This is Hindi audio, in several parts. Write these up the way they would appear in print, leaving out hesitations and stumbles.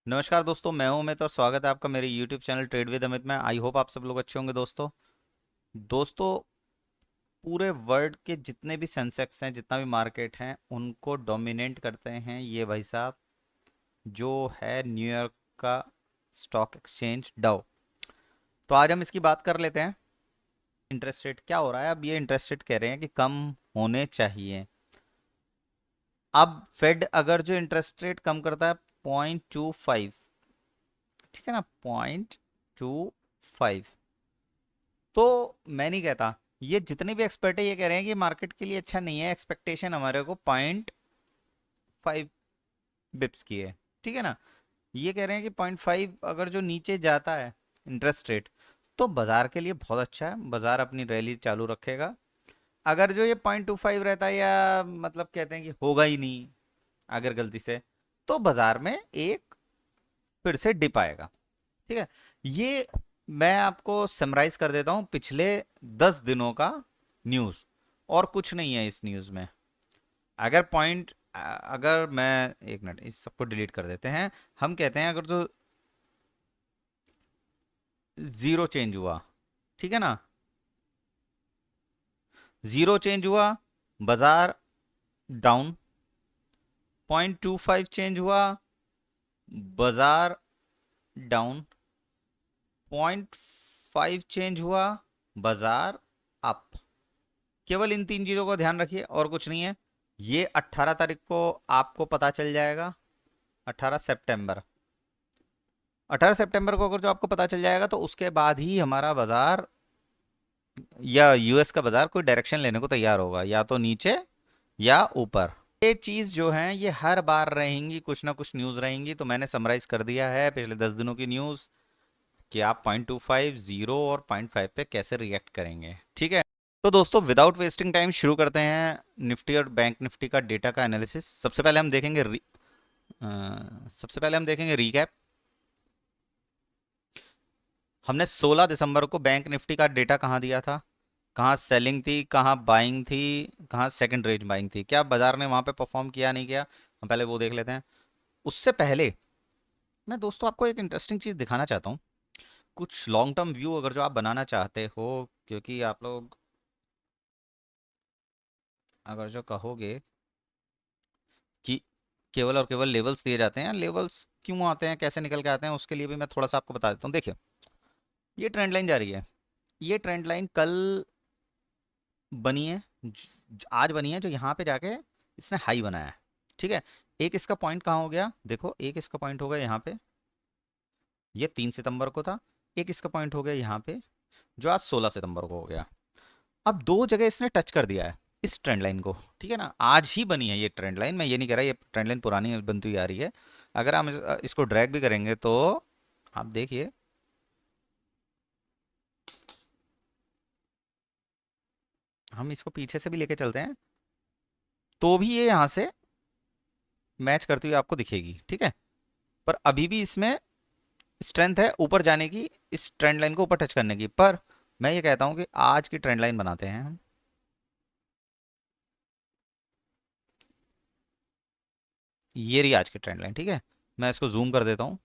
नमस्कार दोस्तों, मैं हूं अमित और स्वागत है आपका मेरे YouTube channel trade with Amit में। आई होप आप सब लोग अच्छे होंगे। दोस्तों, पूरे वर्ल्ड के जितने भी सेंसेक्स हैं, जितना भी मार्केट हैं, उनको डोमिनेट करते हैं ये भाई साहब, जो है न्यूयॉर्क का स्टॉक एक्सचेंज डाउ। तो आज हम इसकी बात कर लेते हैं। इंटरेस्ट रेट क्या हो रहा है? अब ये इंटरेस्ट रेट कह रहे हैं कि कम होने चाहिए। अब फेड अगर जो इंटरेस्ट रेट कम करता है 0.25, ठीक है ना, 0.25, तो मैं नहीं कहता, ये जितने भी एक्सपर्ट है ये कह रहे हैं कि मार्केट के लिए अच्छा नहीं है। एक्सपेक्टेशन हमारे को 0.5 बिप्स की है, ठीक है ना। ये कह रहे हैं कि 0.5 अगर जो नीचे जाता है इंटरेस्ट रेट, तो बाजार के लिए बहुत अच्छा है, बाजार अपनी रैली चालू रखेगा। अगर जो ये 0.25 रहता है, या मतलब कहते हैं कि होगा ही नहीं अगर गलती से, तो बाजार में एक फिर से डिप आएगा, ठीक है। ये मैं आपको समराइज कर देता हूं पिछले 10 दिनों का न्यूज, और कुछ नहीं है इस न्यूज में। अगर पॉइंट अगर मैं एक मिनट इस सबको डिलीट कर देते हैं। हम कहते हैं अगर जो जीरो चेंज हुआ, ठीक है ना, जीरो चेंज हुआ, बाजार डाउन। 0.25 चेंज हुआ, बाजार डाउन। 0.5 चेंज हुआ, बाजार अप। केवल इन तीन चीजों को ध्यान रखिए और कुछ नहीं है। ये 18 तारीख को आपको पता चल जाएगा। 18 सितंबर, 18 सितंबर को अगर जो आपको पता चल जाएगा, तो उसके बाद ही हमारा बाजार या यूएस का बाजार कोई डायरेक्शन लेने को तैयार होगा, या तो नीचे या ऊपर। ये चीज जो है ये हर बार रहेंगी, कुछ ना कुछ न्यूज रहेंगी। तो मैंने समराइज कर दिया है पिछले 10 दिनों की न्यूज, कि आप 0.25, जीरो और 0.5 पे कैसे रिएक्ट करेंगे, ठीक है। तो दोस्तों, विदाउट वेस्टिंग टाइम शुरू करते हैं निफ्टी और बैंक निफ्टी का डेटा का एनालिसिस। सबसे पहले हम देखेंगे रीकैप। हमने 16 दिसंबर को बैंक निफ्टी का डेटा कहाँ दिया था, कहाँ सेलिंग थी, कहाँ बाइंग थी, कहाँ सेकंड रेंज बाइंग थी, क्या बाजार ने वहां पे परफॉर्म किया नहीं किया, हम पहले वो देख लेते हैं। उससे पहले मैं दोस्तों आपको एक इंटरेस्टिंग चीज दिखाना चाहता हूँ। कुछ लॉन्ग टर्म व्यू अगर जो आप बनाना चाहते हो, क्योंकि आप लोग अगर जो कहोगे कि केवल और केवल लेवल्स दिए जाते हैं, लेवल्स क्यों आते हैं, कैसे निकल के आते हैं, उसके लिए भी मैं थोड़ा सा आपको बता देता हूँ। देखिए, ये ट्रेंड लाइन जा रही है। ये ट्रेंड लाइन कल बनी है, आज बनी है, जो यहाँ पे जाके इसने हाई बनाया है, ठीक है। एक इसका पॉइंट कहाँ हो गया, देखो, एक इसका पॉइंट हो गया यहाँ पे, ये 3 सितंबर को था। एक इसका पॉइंट हो गया यहाँ पे, जो आज 16 सितंबर को हो गया। अब दो जगह इसने टच कर दिया है इस ट्रेंड लाइन को, ठीक है ना। आज ही बनी है ये ट्रेंड लाइन, मैं ये नहीं कह रहा ये ट्रेंड लाइन पुरानी बनती हुई आ रही है। अगर हम इसको ड्रैग भी करेंगे तो आप देखिए, हम इसको पीछे से भी लेके चलते हैं, तो भी ये यहाँ से मैच करती हुई आपको दिखेगी, ठीक है। पर अभी भी इसमें स्ट्रेंथ है ऊपर जाने की, इस ट्रेंड लाइन को ऊपर टच करने की। पर मैं ये कहता हूं कि आज की ट्रेंड लाइन बनाते हैं हम। ये रही आज की ट्रेंड लाइन, ठीक है। मैं इसको जूम कर देता हूँ।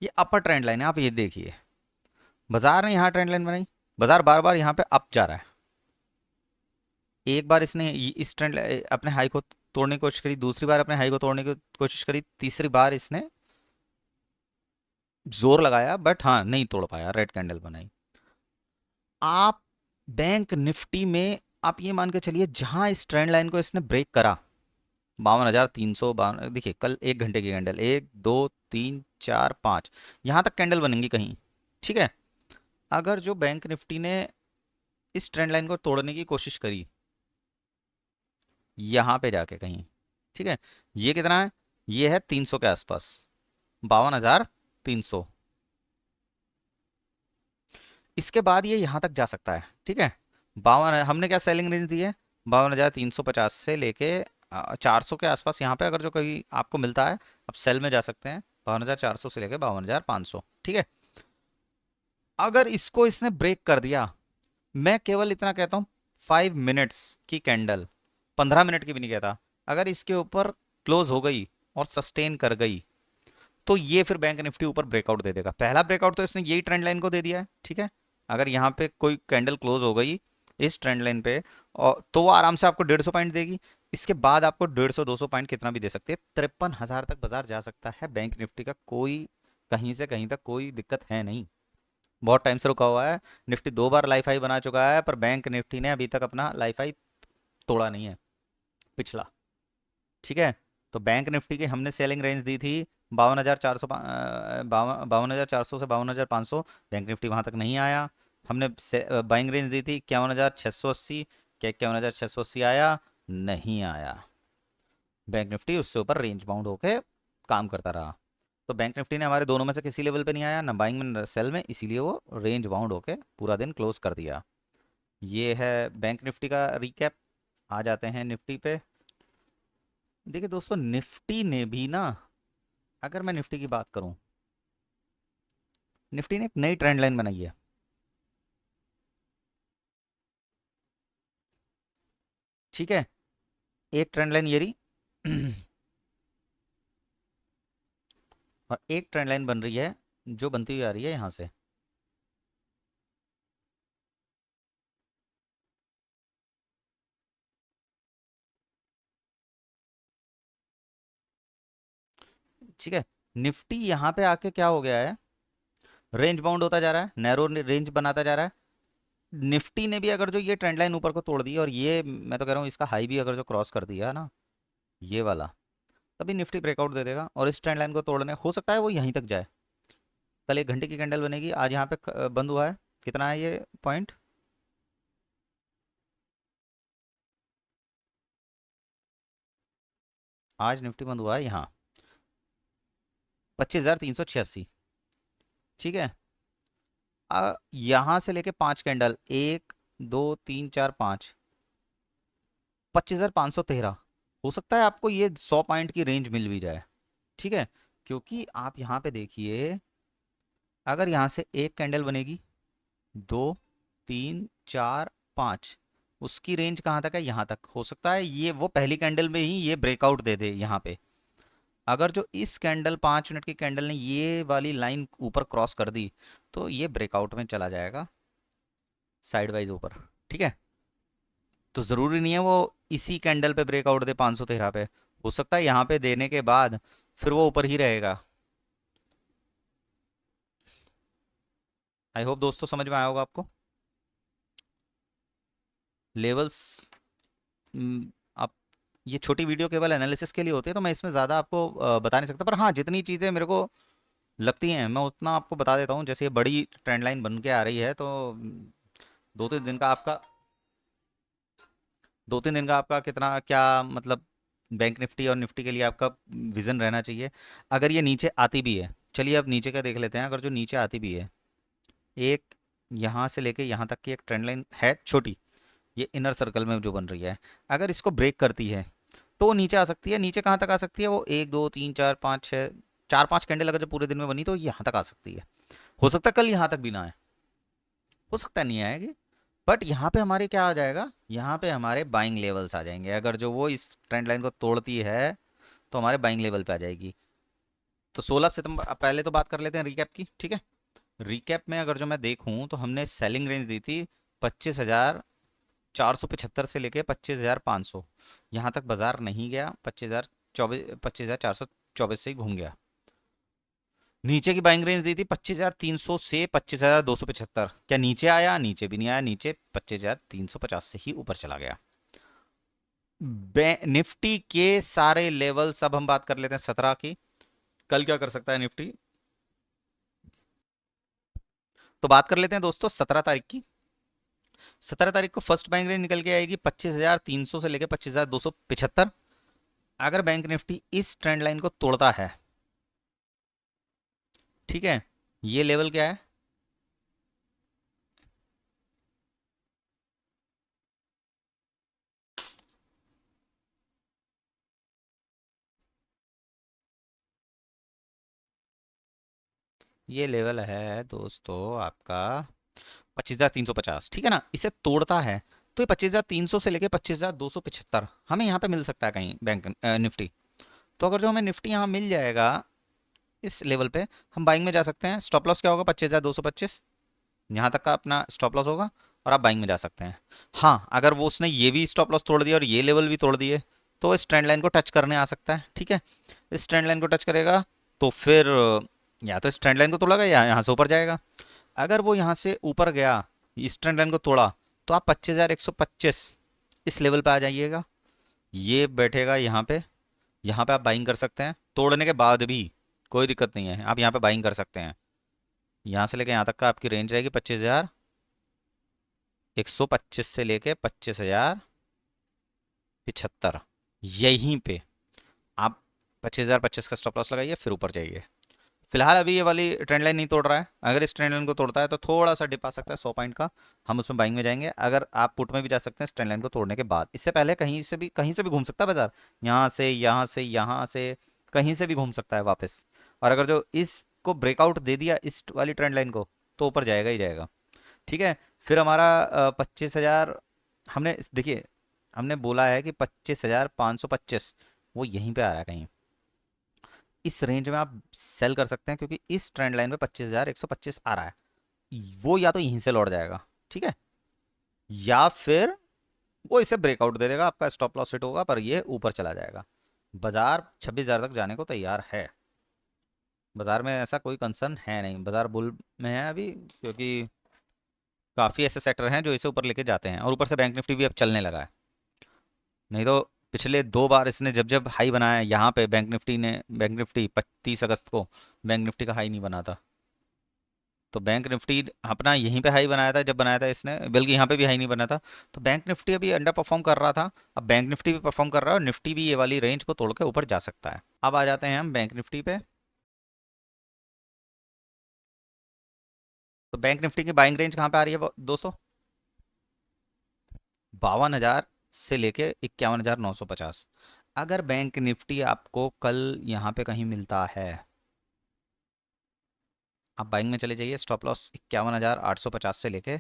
ये अपर ट्रेंड लाइन है, आप ये देखिए। बाजार ने यहाँ ट्रेंड लाइन बनाई, बाजार बार बार यहाँ पे अप जा रहा है। एक बार इसने इस ट्रेंड अपने हाई को तोड़ने की कोशिश करी, दूसरी बार अपने हाई को तोड़ने की कोशिश करी, तीसरी बार इसने जोर लगाया, बट हाँ नहीं तोड़ पाया, रेड कैंडल बनाई। आप बैंक निफ्टी में आप ये मान के चलिए, जहां इस ट्रेंड लाइन को इसने ब्रेक करा, 52,352, देखिए कल 1 घंटे की कैंडल, 1, 2, 3, 4, 5, यहां तक कैंडल बनेंगी कहीं, ठीक है। अगर जो बैंक निफ्टी ने इस ट्रेंड लाइन को तोड़ने की कोशिश करी यहां पे जाके कहीं, ठीक है, ये कितना है, ये है 300 के आसपास, 52,300। इसके बाद ये यहां तक जा सकता है, ठीक है। बावन, हमने क्या सेलिंग रेंज दी है, 52,350 से लेके 400 के आसपास। यहाँ पे अगर जो कहीं आपको मिलता है, आप सेल में जा सकते हैं, 52,400 से लेके 52,500, ठीक है। अगर इसको इसने ब्रेक कर दिया, मैं केवल इतना कहता हूँ, 5 मिनट्स की कैंडल, 15 मिनट की भी नहीं कहता, अगर इसके ऊपर क्लोज हो गई और सस्टेन कर गई, तो ये फिर बैंक निफ्टी ऊपर ब्रेकआउट दे देगा। पहला ब्रेकआउट तो इसने यही ट्रेंड लाइन को दे दिया है, ठीक है। अगर यहाँ पे कोई कैंडल क्लोज हो गई इस ट्रेंड लाइन पे, और तो वो आराम से आपको 150 पॉइंट देगी। इसके बाद आपको 150-200 पॉइंट कितना भी दे सकते हैं, 53,000 तक बाजार जा सकता है बैंक निफ्टी का। कोई कहीं से कहीं तक कोई दिक्कत है नहीं। बहुत टाइम से रुका हुआ है। निफ्टी 2 बार लाइफ हाई बना चुका है, पर बैंक निफ्टी ने अभी तक अपना लाइफ हाई तोड़ा नहीं है पिछला, ठीक है। तो बैंक निफ्टी की हमने सेलिंग रेंज दी थी 52,400, 52,400 से 52,500। बैंक निफ्टी वहां तक नहीं आया। हमने बाइंग रेंज दी थी 51,680। क्या 51,680 आया? नहीं आया। बैंक निफ्टी उससे ऊपर रेंज बाउंड होके काम करता रहा। तो बैंक निफ्टी ने हमारे दोनों में से किसी लेवल पे नहीं आया, ना बाइंग में ना सेल में, इसीलिए वो रेंज बाउंड होके पूरा दिन क्लोज कर दिया। ये है बैंक निफ्टी का रिकैप। आ जाते हैं निफ्टी पे। देखिए दोस्तों, निफ्टी ने भी ना, अगर मैं निफ्टी की बात करूं, निफ्टी ने एक नई ट्रेंड लाइन बनाई है, ठीक है। एक ट्रेंड लाइन ये रही और एक ट्रेंड लाइन बन रही है जो बनती हुई आ रही है यहां से, ठीक है। निफ्टी यहां पे आके क्या हो गया है, रेंज बाउंड होता जा रहा है, नैरो रेंज बनाता जा रहा है। निफ्टी ने भी अगर जो ये ट्रेंड लाइन ऊपर को तोड़ दी, और ये मैं तो कह रहा हूँ इसका हाई भी अगर जो क्रॉस कर दिया ना, ये वाला, तभी निफ्टी ब्रेकआउट दे देगा। और इस ट्रेंड लाइन को तोड़ने हो सकता है वो यहीं तक जाए। कल 1 घंटे की कैंडल बनेगी, आज यहाँ पे बंद हुआ है, कितना है ये पॉइंट? आज निफ्टी बंद हुआ है यहाँ 25,386, ठीक है। यहाँ से लेके 5 कैंडल, 1 2 3 4 5, 25,513। हो सकता है आपको ये 100 पॉइंट की रेंज मिल भी जाए, ठीक है। क्योंकि आप यहाँ पे देखिए, अगर यहाँ से एक कैंडल बनेगी, 2 3 4 5, उसकी रेंज कहाँ तक है? यहाँ तक। हो सकता है ये वो पहली कैंडल में ही ये ब्रेकआउट दे दे यहाँ पे। अगर जो इस कैंडल 5 मिनट की कैंडल ने ये वाली लाइन ऊपर क्रॉस कर दी, तो ये ब्रेकआउट में चला जाएगा साइडवाइज ऊपर, ठीक है। तो ज़रूरी नहीं है वो इसी कैंडल पे ब्रेकआउट दे 513 पे। हो सकता है यहाँ पे देने के बाद फिर वो ऊपर ही रहेगा। आई होप दोस्तों समझ में आया होगा आपको। लेवल्स, आप, ये छोटी वीडियो केवल एनालिसिस के लिए होती है, तो मैं इसमें ज़्यादा आपको बता नहीं सकता। पर हाँ, जितनी चीज़ें मेरे को लगती हैं मैं उतना आपको बता देता हूँ। जैसे ये बड़ी ट्रेंड लाइन बन के आ रही है, तो 2 3 दिन का आपका, 2 3 दिन का आपका कितना क्या मतलब, बैंक निफ्टी और निफ्टी के लिए आपका विजन रहना चाहिए। अगर ये नीचे आती भी है, चलिए अब नीचे का देख लेते हैं। अगर जो नीचे आती भी है, एक यहाँ से लेके यहाँ तक की एक ट्रेंड लाइन है छोटी, ये इनर सर्कल में जो बन रही है, अगर इसको ब्रेक करती है तो वो नीचे आ सकती है। नीचे कहाँ तक आ सकती है? वो 1 2 3 4 5 6, 4 5 कैंडल अगर जो पूरे दिन में बनी, तो यहाँ तक आ सकती है। हो सकता है कल यहाँ तक भी ना आए, हो सकता है नहीं आएगी। बट यहाँ पे हमारे क्या आ जाएगा, यहाँ पे हमारे बाइंग लेवल्स आ जाएंगे। अगर जो वो इस ट्रेंड लाइन को तोड़ती है, तो हमारे बाइंग लेवल पे आ जाएगी। तो 16 सितंबर, अब पहले तो बात कर लेते हैं रिकैप की, ठीक है। रिकैप में अगर जो मैं देखूं, तो हमने सेलिंग रेंज दी थी 25,475 से लेके 25,500। यहाँ तक बाजार नहीं गया, 25,424 से ही घूम गया। नीचे की बाइंग रेंज दी थी 25,300 से 25,275। क्या नीचे आया? नीचे भी नहीं आया, नीचे 25,350 से ही ऊपर चला गया। निफ्टी के सारे लेवल सब हम बात कर लेते हैं 17 की। कल क्या कर सकता है निफ्टी, तो बात कर लेते हैं दोस्तों 17 तारीख की। 17 तारीख को फर्स्ट बाइंग रेंज निकल के आएगी 25,300 से लेकर 25,275। अगर बैंक निफ्टी इस ट्रेंड लाइन को तोड़ता है, ठीक है, ये लेवल क्या है? ये लेवल है दोस्तों आपका 25,350, ठीक है ना। इसे तोड़ता है तो ये 25,300 से लेके 25,275 हमें यहाँ पे मिल सकता है कहीं बैंक निफ्टी। तो अगर जो हमें निफ्टी यहाँ मिल जाएगा इस लेवल पे हम बाइंग में जा सकते हैं। स्टॉप लॉस क्या होगा? 25,225, यहाँ तक का अपना स्टॉप लॉस होगा और आप बाइंग में जा सकते हैं। हाँ, अगर वो उसने ये भी स्टॉप लॉस तोड़ दिया और ये लेवल भी तोड़ दिए तो इस ट्रेंड लाइन को टच करने आ सकता है। ठीक है, इस ट्रेंड लाइन को टच करेगा तो फिर या तो इस ट्रेंड लाइन को तोड़ेगा या यहाँ से ऊपर जाएगा। अगर वो यहाँ से ऊपर गया, इस ट्रेंड लाइन को तोड़ा, तो आप 25,125 इस लेवल पे आ जाइएगा। ये बैठेगा यहाँ पे, यहाँ पे आप बाइंग कर सकते हैं। तोड़ने के बाद भी कोई दिक्कत नहीं है, आप यहाँ पे बाइंग कर सकते हैं। यहाँ से लेके यहाँ तक का आपकी रेंज रहेगी 25,125 से लेके 25,075। यहीं पे आप 25,025 का स्टॉप लॉस लगाइए, फिर ऊपर जाइए। फिलहाल अभी ये वाली ट्रेंड लाइन नहीं तोड़ रहा है, अगर इस ट्रेंड लाइन को तोड़ता है तो थोड़ा सा डिप आ सकता है 100 पॉइंट का, हम उसमें बाइंग में जाएंगे। अगर आप पुट में भी जा सकते हैं इस ट्रेंड लाइन को तोड़ने के बाद। इससे पहले कहीं से भी घूम सकता है बाजार, यहाँ से यहाँ से यहाँ से कहीं से भी घूम सकता है वापस। और अगर जो इसको ब्रेकआउट दे दिया इस वाली ट्रेंड लाइन को, तो ऊपर जाएगा ही जाएगा। ठीक है, फिर हमारा 25,000, हमने देखिए हमने बोला है कि 25,525 वो यहीं पे आ रहा है कहीं, इस रेंज में आप सेल कर सकते हैं, क्योंकि इस ट्रेंड लाइन पे 25,125 आ रहा है। वो या तो यहीं से लौट जाएगा, ठीक है, या फिर वो इसे ब्रेकआउट दे देगा, आपका स्टॉप लॉस हिट होगा, पर ये ऊपर चला जाएगा। बाजार 26,000 तक जाने को तैयार है। बाजार में ऐसा कोई कंसर्न है नहीं, बाजार बुल में है अभी, क्योंकि काफ़ी ऐसे सेक्टर हैं जो इसे ऊपर लेके जाते हैं। और ऊपर से बैंक निफ्टी भी अब चलने लगा है, नहीं तो पिछले 2 बार इसने जब जब हाई बनाया यहाँ पे, बैंक निफ्टी 25 अगस्त को बैंक निफ्टी का हाई नहीं बना था। तो बैंक निफ्टी अपना यहीं पे हाई बनाया था जब बनाया था इसने, बल्कि यहाँ पे भी हाई नहीं बना था। तो बैंक निफ्टी अभी अंडर परफॉर्म कर रहा था, अब बैंक निफ्टी भी परफॉर्म कर रहा है और निफ्टी भी ये वाली रेंज को तोड़ के ऊपर जा सकता है। अब आ जाते हैं हम बैंक निफ्टी पे। तो बैंक निफ्टी की बाइंग रेंज कहाँ पे आ रही है दोस्तों? 52,000 से लेके 51,950। अगर बैंक निफ्टी आपको कल यहाँ पे कहीं मिलता है, आप बाइंग में चले जाइए। स्टॉप लॉस 51,850 से लेके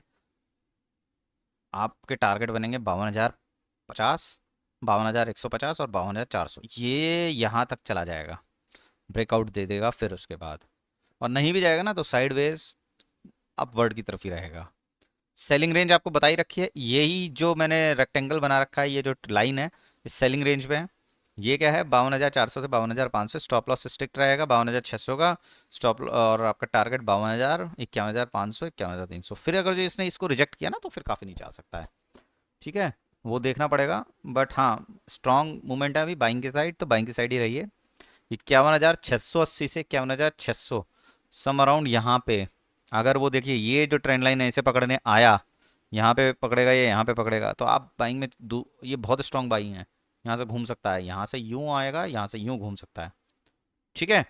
आपके टारगेट बनेंगे 52,050, 52,150 और 52,400। ये यहाँ तक चला जाएगा, ब्रेकआउट दे देगा फिर उसके बाद। और नहीं भी जाएगा ना तो साइडवेज अपवर्ड की तरफ ही रहेगा। सेलिंग रेंज आपको बताई रखी है, यही जो मैंने रेक्टेंगल बना रखा है, ये जो लाइन है इस सेलिंग रेंज पे है। ये क्या है? 52,400 से 52,500। स्टॉप लॉस स्ट्रिक्ट रहेगा 52,600 का स्टॉप, और आपका टारगेट 52,000, 51,500, 51,300। फिर अगर जो इसने इसको रिजेक्ट किया ना तो फिर काफ़ी नीचे आ सकता है। ठीक है, वो देखना पड़ेगा, बट हाँ स्ट्रॉन्ग मूवमेंट है अभी बाइंग की साइड, तो बाइंग की साइड ही रहिए। 51,680 से 51,600 सम अराउंड यहाँ पे। अगर वो देखिए ये जो ट्रेंड लाइन है इसे पकड़ने आया, यहाँ पे पकड़ेगा, ये यहाँ पे पकड़ेगा, तो आप बाइंग में ये बहुत स्ट्रॉन्ग बाइंग है। यहाँ से घूम सकता है, यहाँ से यूं आएगा, यहाँ से यूं घूम सकता है। ठीक है,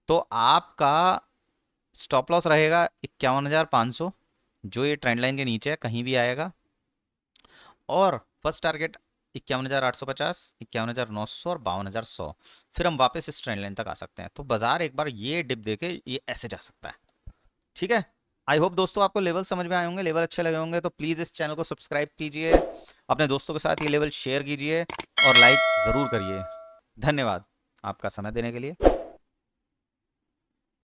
तो आपका स्टॉप लॉस रहेगा 51,500, जो ये ट्रेंड लाइन के नीचे है, कहीं भी आएगा। और फर्स्ट टारगेट 51,850, 51,900 और 52,100। फिर हम वापस इस ट्रेंड लाइन तक आ सकते हैं। तो बाजार एक बार ये डिप देके ये ऐसे जा सकता है। ठीक है, आई होप दोस्तों आपको लेवल समझ में आए होंगे, लेवल अच्छे लगे होंगे, तो प्लीज़ इस चैनल को सब्सक्राइब कीजिए, अपने दोस्तों के साथ ये लेवल शेयर कीजिए और लाइक ज़रूर करिए। धन्यवाद आपका समय देने के लिए।